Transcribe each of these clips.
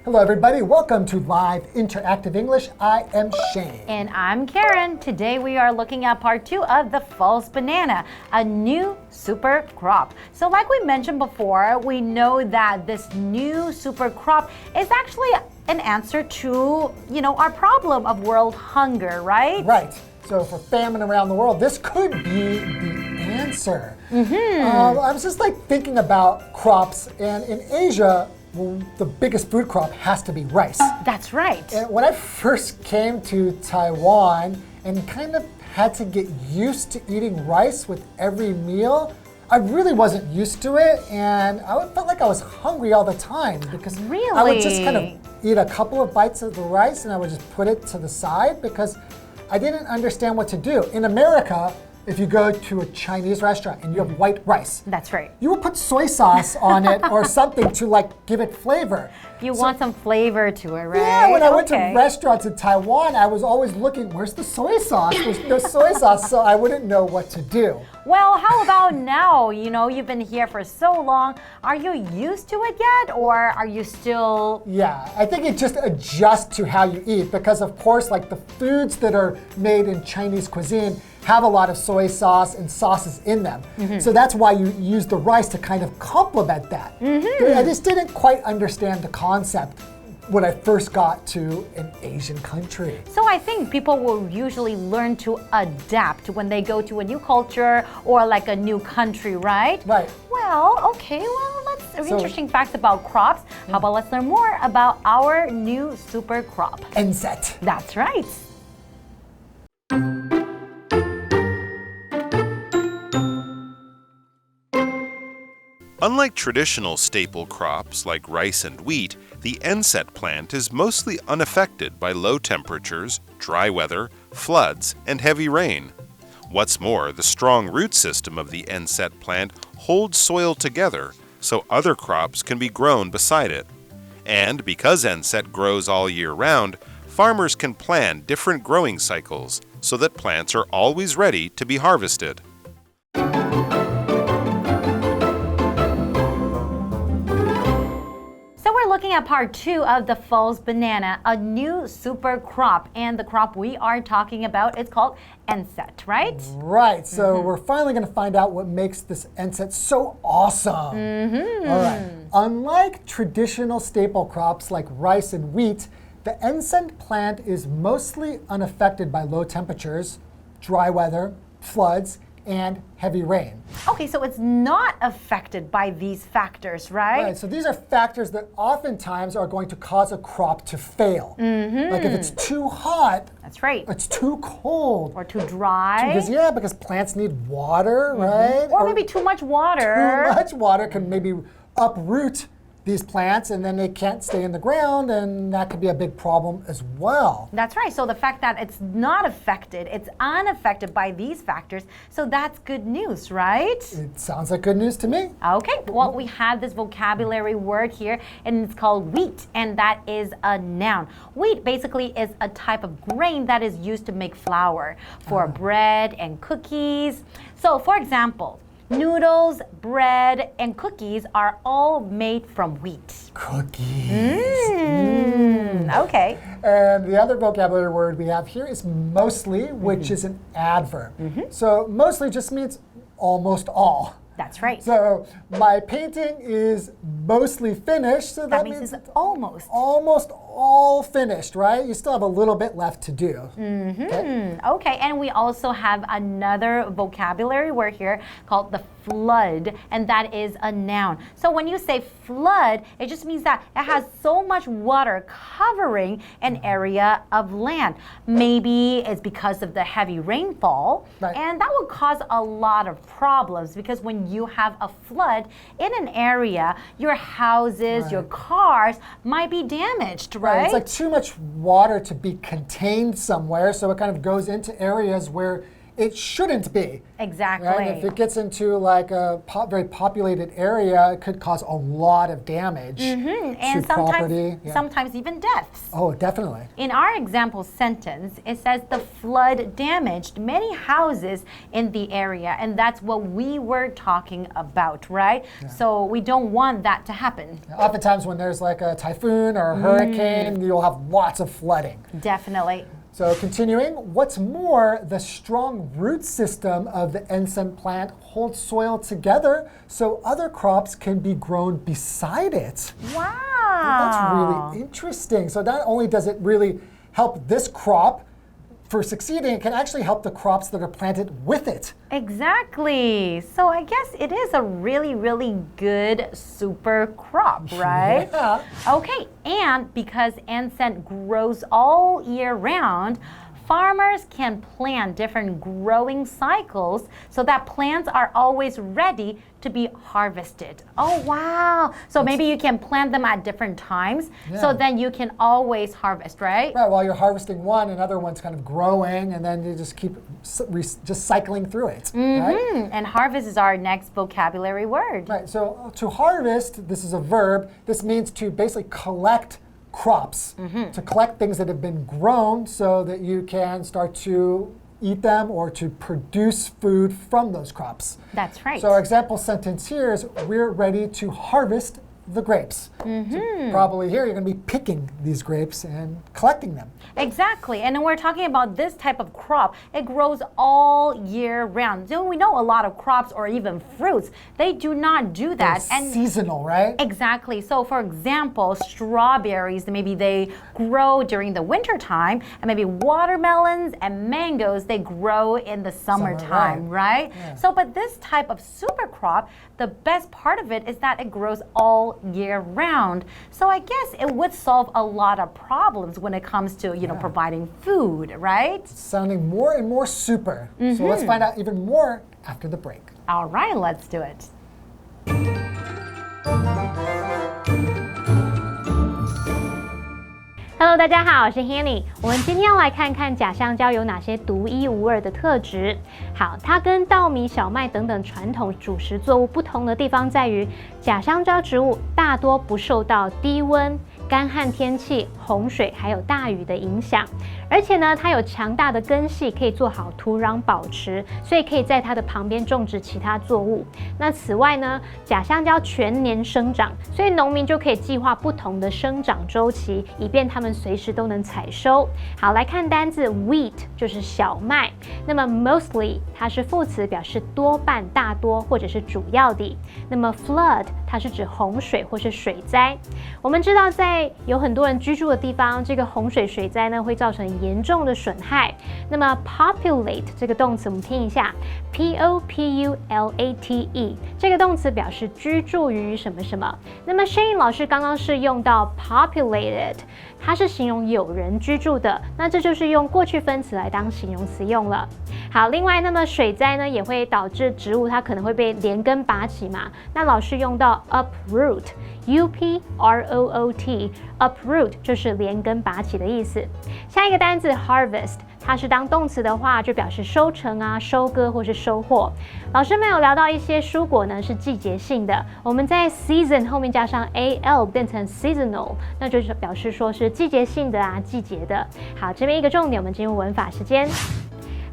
Hello everybody, welcome to Live Interactive English. I am Shane. And I'm Karen. Today we are looking at part 2 of the false banana, a new super crop. So like we mentioned before, we know that this new super crop is actually an answer to, our problem of world hunger, right? Right. So for famine around the world, this could be the answer. I was just thinking about crops, and in Asia, the biggest food crop has to be rice. That's right. And when I first came to Taiwan and kind of had to get used to eating rice with every meal, I really wasn't used to it, and I felt like I was hungry all the time because I would just kind of eat a couple of bites of the rice and I would just put it to the side because I didn't understand what to do. In America, if you go to a Chinese restaurant and you have white rice, that's right. You will put soy sauce on it or something to give it flavor. You want some flavor to it, right? Yeah, when I went to restaurants in Taiwan, I was always looking, where's the soy sauce? There's no soy sauce, so I wouldn't know what to do. Well, how about now? You've been here for so long. Are you used to it yet, or are you still... Yeah, I think it just adjusts to how you eat because, of course, the foods that are made in Chinese cuisine have a lot of soy sauce and sauces in them. So that's why you use the rice to kind of complement that. I just didn't quite understand the concept when I first got to an Asian country. So I think people will usually learn to adapt when they go to a new culture or a new country, right? Right. Well, okay, interesting facts about crops. How about let's learn more about our new super crop? Enset. That's right. Unlike traditional staple crops like rice and wheat, the enset plant is mostly unaffected by low temperatures, dry weather, floods, and heavy rain. What's more, the strong root system of the enset plant holds soil together so other crops can be grown beside it. And because enset grows all year round, farmers can plan different growing cycles so that plants are always ready to be harvested. Looking at part 2 of the false banana, a new super crop, and the crop we are talking about is called enset, right? Right, so we're finally going to find out what makes this enset so awesome. All right, unlike traditional staple crops like rice and wheat, the enset plant is mostly unaffected by low temperatures, dry weather, floods, and heavy rain. Okay, so it's not affected by these factors, right? Right, so these are factors that oftentimes are going to cause a crop to fail. Like if it's too hot, that's right. It's too cold. Or too dry. Because plants need water, right? Or maybe too much water. Too much water can maybe uproot these plants and then they can't stay in the ground, and that could be a big problem as well. That's right. So the fact that it's not affected, it's unaffected by these factors, so that's good news, right? It sounds like good news to me. Okay, well, we have this vocabulary word here, and it's called wheat, and that is a noun. Wheat basically is a type of grain that is used to make flour for bread and cookies. So, for example, noodles, bread, and cookies are all made from wheat. Cookies. Okay. And the other vocabulary word we have here is mostly, which is an adverb. So mostly just means almost all. That's right. So my painting is mostly finished, so that means it's almost all finished, right? You still have a little bit left to do. Okay, and we also have another vocabulary word here called the flood, and that is a noun. So when you say flood, it just means that it has so much water covering an area of land. Maybe it's because of the heavy rainfall, and that would cause a lot of problems because when you have a flood in an area, your houses, your cars might be damaged, right? It's like too much water to be contained somewhere, so it kind of goes into areas where it shouldn't be. Exactly. Right? If it gets into like a very populated area, it could cause a lot of damage And to property. sometimes even deaths. Oh, definitely. In our example sentence, it says the flood damaged many houses in the area, and that's what we were talking about, right? So we don't want that to happen. Oftentimes when there's like a typhoon or a hurricane, you'll have lots of flooding. Definitely. So continuing, what's more, the strong root system of the incense plant holds soil together so other crops can be grown beside it. Wow. That's really interesting. So not only does it really help this crop for succeeding, it can actually help the crops that are planted with it. Exactly. So I guess it is a really, really good super crop, right? Yeah. Okay, and because incense grows all year round, farmers can plan different growing cycles so that plants are always ready to be harvested. Oh, wow. So maybe you can plant them at different times, so then you can always harvest, right? Right, while you're harvesting one, another one's kind of growing, and then you just keep just cycling through it. Right? And harvest is our next vocabulary word. Right, so to harvest, this is a verb. This means to basically collect crops, to collect things that have been grown so that you can start to eat them or to produce food from those crops. That's right. So our example sentence here is, we're ready to harvest the grapes. So probably here you're going to be picking these grapes and collecting them. Exactly. And then we're talking about this type of crop. It grows all year round. So we know a lot of crops or even fruits, they do not do that. They're seasonal, right? Exactly. So for example, strawberries, maybe they grow during the winter time, and maybe watermelons and mangoes, they grow in the summertime, right? Yeah. So but this type of super crop, the best part of it is that it grows all year round. So I guess it would solve a lot of problems when it comes to, providing food, right? Sounding more and more super. So let's find out even more after the break. All right, let's do it. Hello， 大家好，我是 Hanny。我们今天要来看看假香蕉有哪些独一无二的特质。好，它跟稻米、小麦等等传统主食作物不同的地方在于，假香蕉植物大多不受到低温、干旱天气、洪水还有大雨的影响，而且呢，它有强大的根系，可以做好土壤保持，所以可以在它的旁边种植其他作物。那此外呢，假香蕉全年生长，所以农民就可以计划不同的生长周期，以便他们随时都能采收。好，来看单字 wheat 就是小麦，那么 mostly 它是副词，表示多半、大多或者是主要的。那么 flood 它是指洪水或是水灾。我们知道在有很多人居住的地方，这个洪水水灾呢会造成严重的损害。那么 populate 这个动词我们听一下 populate 这个动词表示居住于什么什么。那么 Shane 老师刚刚是用到 populated， 它是形容有人居住的，那这就是用过去分词来当形容词用了。好，另外那么水灾呢也会导致植物它可能会被连根拔起嘛，那老师用到 uproot uproot 就是连根拔起的意思。下一个单字 harvest， 它是当动词的话，就表示收成啊、收割或是收获。老师们有聊到一些蔬果呢是季节性的，我们在 season 后面加上 al 变成 seasonal， 那就是表示说是季节性的啊、季节的。好，这边一个重点，我们进入文法时间。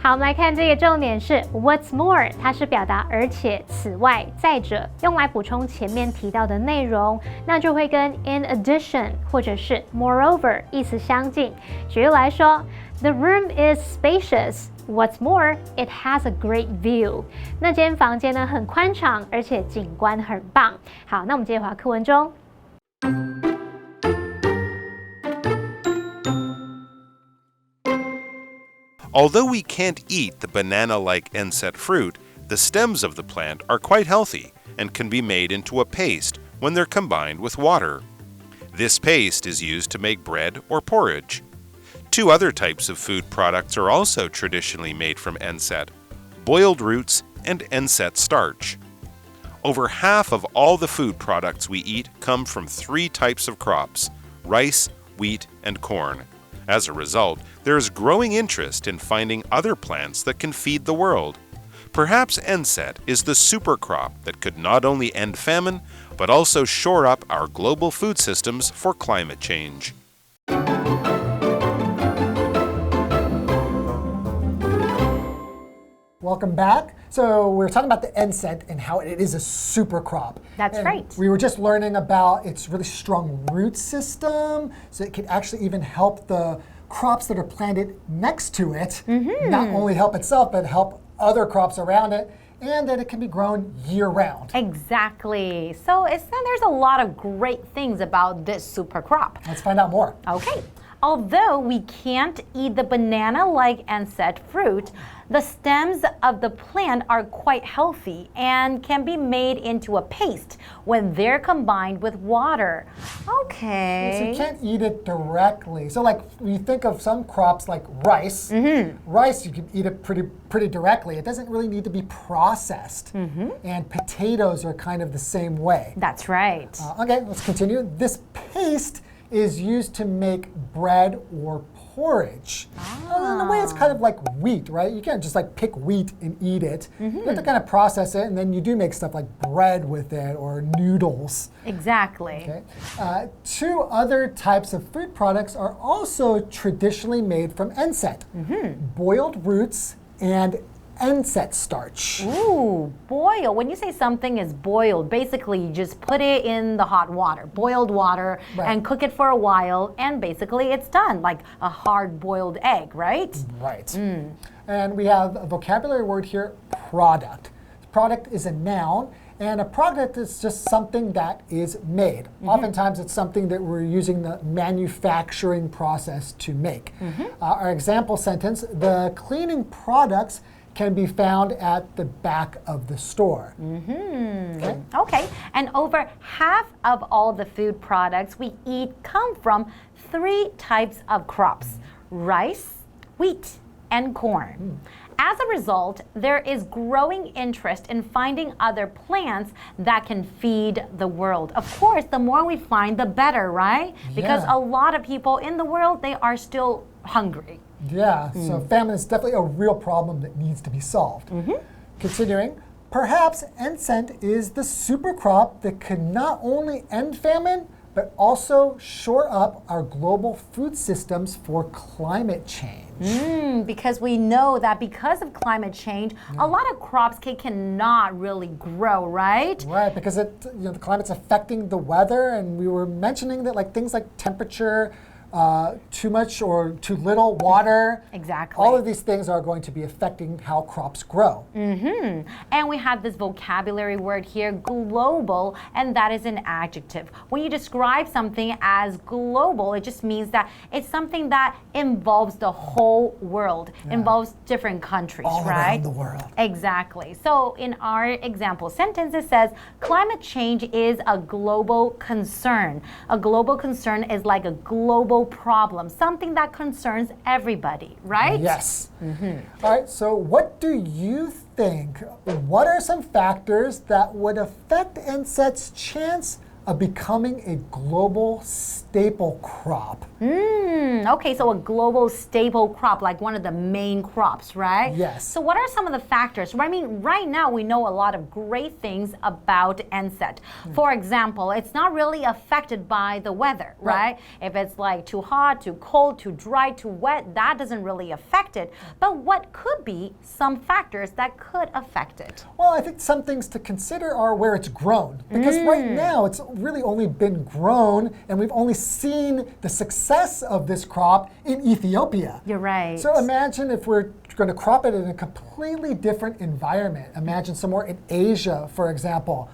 好，我们来看这个重点是 what's more， 它是表达而且、此外、再者，用来补充前面提到的内容，那就会跟 in addition 或者是 moreover 意思相近。举例来说 ，The room is spacious. What's more, it has a great view. 那间房间呢很宽敞，而且景观很棒。好，那我们接着回到课文中。Although we can't eat the banana-like enset fruit, the stems of the plant are quite healthy and can be made into a paste when they're combined with water. This paste is used to make bread or porridge. Two other types of food products are also traditionally made from enset: boiled roots and enset starch. Over half of all the food products we eat come from three types of crops: rice, wheat, and corn. As a result, there is growing interest in finding other plants that can feed the world. Perhaps Enset is the super crop that could not only end famine, but also shore up our global food systems for climate change. Welcome back. So we're talking about the Enset and how it is a super crop. That's right. We were just learning about its really strong root system, so it can actually even help the crops that are planted next to it, not only help itself, but help other crops around it, and that it can be grown year-round. Exactly. So there's a lot of great things about this super crop. Let's find out more. Okay. Although we can't eat the banana-like Enset fruit, the stems of the plant are quite healthy and can be made into a paste when they're combined with water. Okay. So you can't eat it directly. So like when you think of some crops like rice, rice you can eat it pretty directly. It doesn't really need to be processed. And potatoes are kind of the same way. That's right. Okay, let's continue. This paste is used to make bread or porridge. In a way, it's kind of like wheat, right? You can't just like pick wheat and eat it. You have to kind of process it, and then you do make stuff like bread with it or noodles. Exactly. Okay. Two other types of food products are also traditionally made from Enset. Boiled roots and Enset starch. Ooh, boil. When you say something is boiled, basically you just put it in the hot water, boiled water, and cook it for a while, and basically it's done, like a hard-boiled egg, right? Right. And we have a vocabulary word here, product. Product is a noun, and a product is just something that is made. Oftentimes it's something that we're using the manufacturing process to make. Our example sentence, the cleaning products can be found at the back of the store. Okay, and over half of all the food products we eat come from 3 types of crops: rice, wheat, and corn. As a result, there is growing interest in finding other plants that can feed the world. Of course, the more we find, the better, right? Because a lot of people in the world, they are still hungry. Yeah, so famine is definitely a real problem that needs to be solved. Continuing, perhaps Enset is the super crop that could not only end famine, but also shore up our global food systems for climate change. Because we know that because of climate change, a lot of crops cannot really grow, right? Right, because the climate's affecting the weather, and we were mentioning that things like temperature, too much or too little water. Exactly. All of these things are going to be affecting how crops grow. And we have this vocabulary word here, global, and that is an adjective. When you describe something as global, it just means that it's something that involves the whole world, involves different countries, all right? around the world. Exactly. So in our example sentence, it says, climate change is a global concern. A global concern is like a global problem, something that concerns everybody, right? Yes. All right, so what do you think? What are some factors that would affect Enset's chance of becoming a global staple crop? Okay, so a global staple crop, like one of the main crops, right? Yes. So what are some of the factors? I mean, right now we know a lot of great things about Enset. For example, it's not really affected by the weather, right? If it's like too hot, too cold, too dry, too wet, that doesn't really affect it. But what could be some factors that could affect it? Well, I think some things to consider are where it's grown. Because right now it's really only been grown, and we've only seen the success of this crop in Ethiopia. You're right. So imagine if we're going to crop it in a completely different environment. Imagine somewhere in Asia, for example.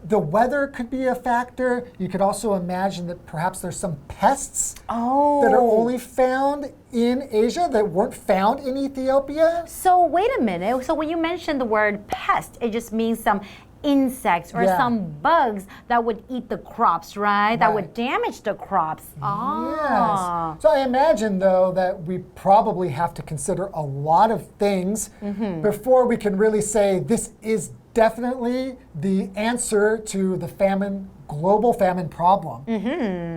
The weather could be a factor. You could also imagine that perhaps there's some pests that are only found in Asia that weren't found in Ethiopia. So wait a minute. So when you mention the word pest, it just means some insects or some bugs that would eat the crops, right? That would damage the crops. Yes. So I imagine, though, that we probably have to consider a lot of things before we can really say this is definitely the answer to the global famine problem.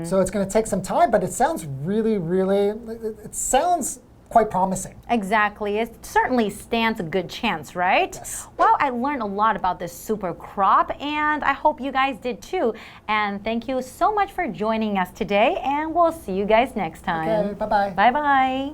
So it's going to take some time, but it sounds it sounds quite promising. Exactly. It certainly stands a good chance, right? Yes. Well, I learned a lot about this super crop, and I hope you guys did too. And thank you so much for joining us today, and we'll see you guys next time. Okay, bye-bye. Bye-bye.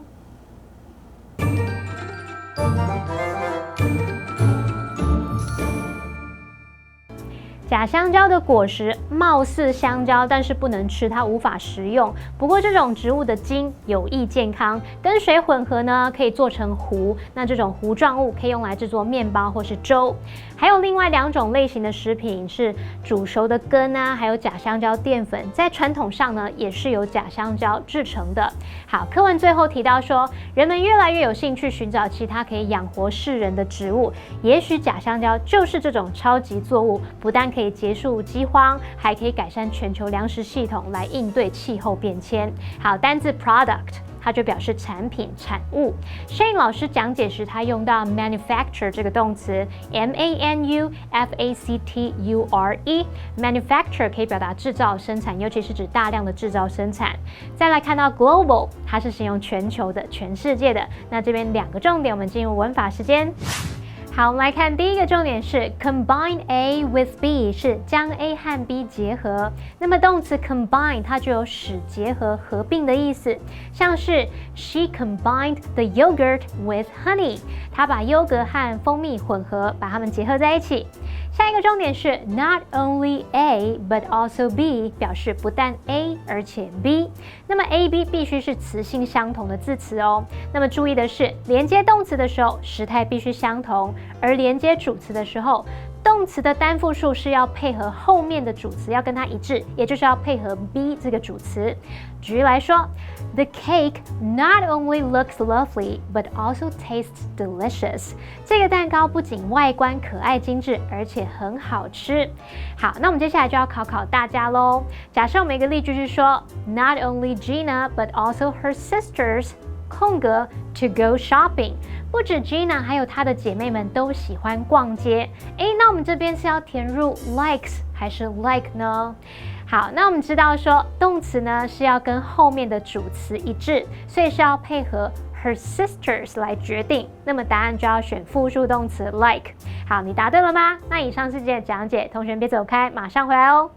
假香蕉的果实貌似香蕉，但是不能吃，它无法食用。不过这种植物的茎有益健康，跟水混合呢，可以做成糊。那这种糊状物可以用来制作面包或是粥。还有另外2种类型的食品是煮熟的根啊，还有假香蕉淀粉，在传统上呢也是由假香蕉制成的。好，课文最后提到说，人们越来越有兴趣寻找其他可以养活世人的植物，也许假香蕉就是这种超级作物，不但可以结束饥荒，还可以改善全球粮食系统来应对气候变迁。好，单字 product 它就表示产品、产物。Shane 老师讲解时，他用到 manufacture 这个动词 ，manufacture 可以表达制造、生产，尤其是指大量的制造生产。再来看到 global， 它是形容全球的、全世界的。那这边2个重点，我们进入文法时间。好，我们来看第一个重点是 combine A with B， 是将 A 和 B 结合。那么动词 combine 它就有使结合、合并的意思，像是 She combined the yogurt with honey， 她把优格和蜂蜜混合，把它们结合在一起。下一个重点是 not only A but also B， 表示不但 A 而且 B。那么 A、B 必须是词性相同的字词哦。那么注意的是，连接动词的时候时态必须相同，而连接主词的时候，动词的单复数是要配合后面的主词，要跟它一致，也就是要配合 be 这个主词。举例来说 ，The cake not only looks lovely but also tastes delicious。这个蛋糕不仅外观可爱精致，而且很好吃。好，那我们接下来就要考大家喽。假设我们一个例句是说 ，Not only Gina but also her sisters。空格 to go shopping， 不止 Gina， 还有她的姐妹们都喜欢逛街。那我们这边是要填入 likes 还是 like 呢？好，那我们知道说动词呢是要跟后面的主词一致，所以是要配合 her sisters 来决定。那么答案就要选复数动词 like。好，你答对了吗？那以上是今天的讲解，同学别走开，马上回来哦。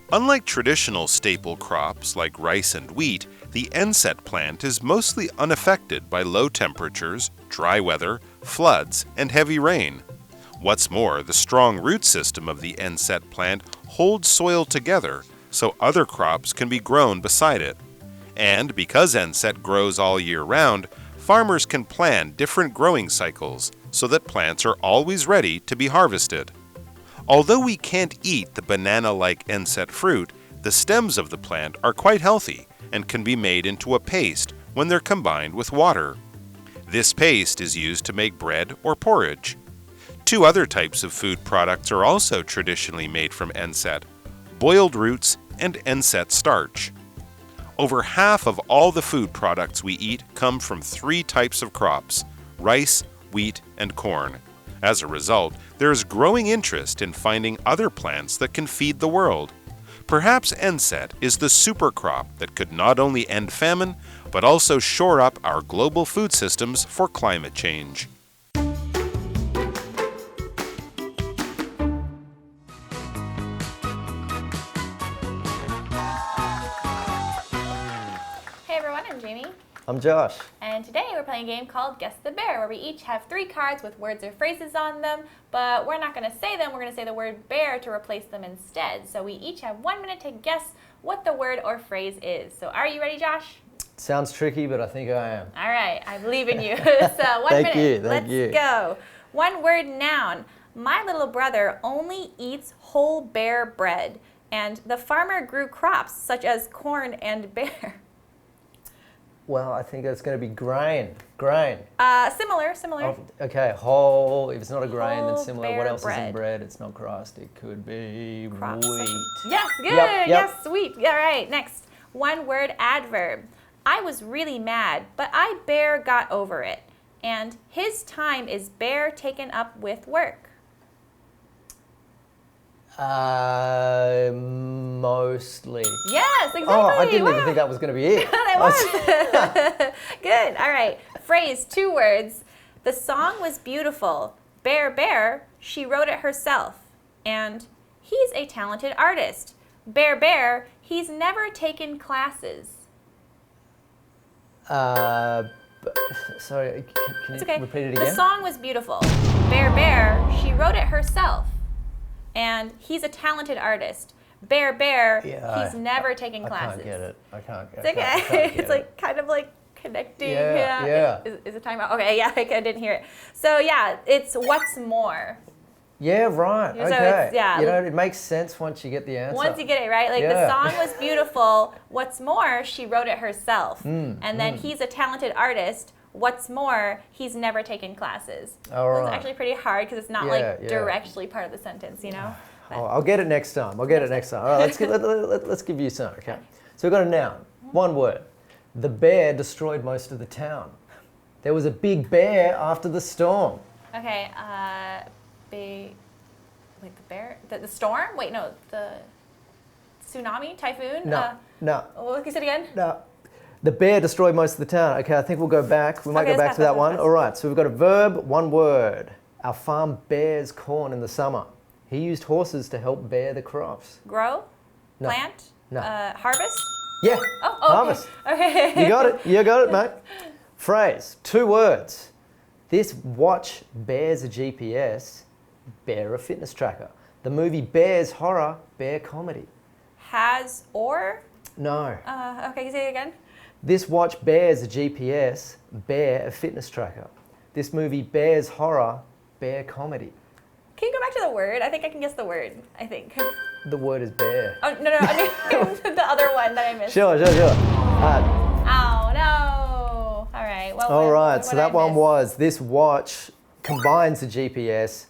Unlike traditional staple crops like rice and wheat, the enset plant is mostly unaffected by low temperatures, dry weather, floods, and heavy rain. What's more, the strong root system of the enset plant holds soil together so other crops can be grown beside it. And because enset grows all year round, farmers can plan different growing cycles so that plants are always ready to be harvested. Although we can't eat the banana-like enset fruit, the stems of the plant are quite healthy and can be made into a paste when they're combined with water. This paste is used to make bread or porridge. 2 other types of food products are also traditionally made from enset: boiled roots and enset starch. Over half of all the food products we eat come from 3 types of crops: rice, wheat, and corn. As a result, there is growing interest in finding other plants that can feed the world. Perhaps enset is the super crop that could not only end famine, but also shore up our global food systems for climate change. Hey everyone, I'm Jamie. I'm Josh. And today we're playing a game called Guess the Bear, where we each have 3 cards with words or phrases on them, but we're not going to say them, we're going to say the word bear to replace them instead. So we each have 1 minute to guess what the word or phrase is. So are you ready, Josh? Sounds tricky, but I think I am. All right, I believe in you. So 1 minute. Thank you. Let's go. 1 word noun. My little brother only eats whole bear bread, and the farmer grew crops such as corn and bear. Well, I think it's going to be grain. Grain. Similar. Oh, okay, whole. If it's not a grain, then Whole similar. bear What else is bread. in bread? It's not crust. It could be Crops. wheat. Yes, good. Yep. Yes, sweet. All right, next. 1 word adverb. I was really mad, but I bare got over it. And his time is bare taken up with work. Mostly. Yes, exactly. Oh, I didn't Wow. even think that was going to be it. That was. Good. All right. Phrase, 2 words. The song was beautiful. Bear, bear, she wrote it herself. And he's a talented artist. Bear, bear, he's never taken classes. Sorry, can you It's okay. repeat it again? The song was beautiful. Bear, bear, she wrote it herself. And he's a talented artist. Bear, bear, he's never taken classes. I can't get it. I can't get It's okay. It's like kind of like connecting. Yeah. Is it time out? Okay, yeah, I didn't hear it. So yeah, it's what's more. Yeah, right. So Okay. it's, yeah. You know, it makes sense once you get the answer. Once you get it right, like the song was beautiful. What's more, she wrote it herself. And then he's a talented artist. What's more, he's never taken classes. All right. It's actually pretty hard because it's not like directly part of the sentence, you know? Oh, I'll get it next time. I'll get it next time. All right, let's give you some, okay? So we've got a noun, 1 word. The bear destroyed most of the town. There was a big bear after the storm. Okay, big, like the bear, the storm? Wait, no, the tsunami, typhoon? No. What can you say it again? No. The bear destroyed most of the town. Okay, I think we'll go back. We might Okay, go back to that one. All right, so we've got a verb, 1 word. Our farm bears corn in the summer. He used horses to help bear the crops. Grow? No. Plant? No. Harvest? Yeah, Oh, harvest. Okay. You got it. You got it, mate. Phrase, 2 words. This watch bears a GPS, bear a fitness tracker. The movie bears horror, bear comedy. Has or? No. Okay, can you say it again? This watch bears a GPS, bear a fitness tracker. This movie bears horror, bear comedy. Can you go back to the word? I think I can guess the word, I think. The word is bear. Oh, no, I mean the other one that I missed. Sure. Oh, no. All right. Well, All right, what so did I that one miss? was this watch combines a GPS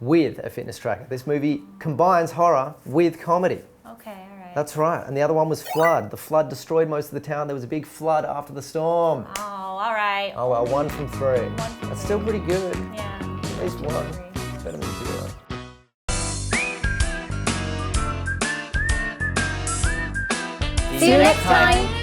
with a fitness tracker. This movie combines horror with comedy. Okay, all right. That's right. And the other one was flood. The flood destroyed most of the town. There was a big flood after the storm. Oh, all right. Oh, well, 1 from 3. from That's 3. still pretty good. Yeah. At least 1. It's better than 0. See you next time.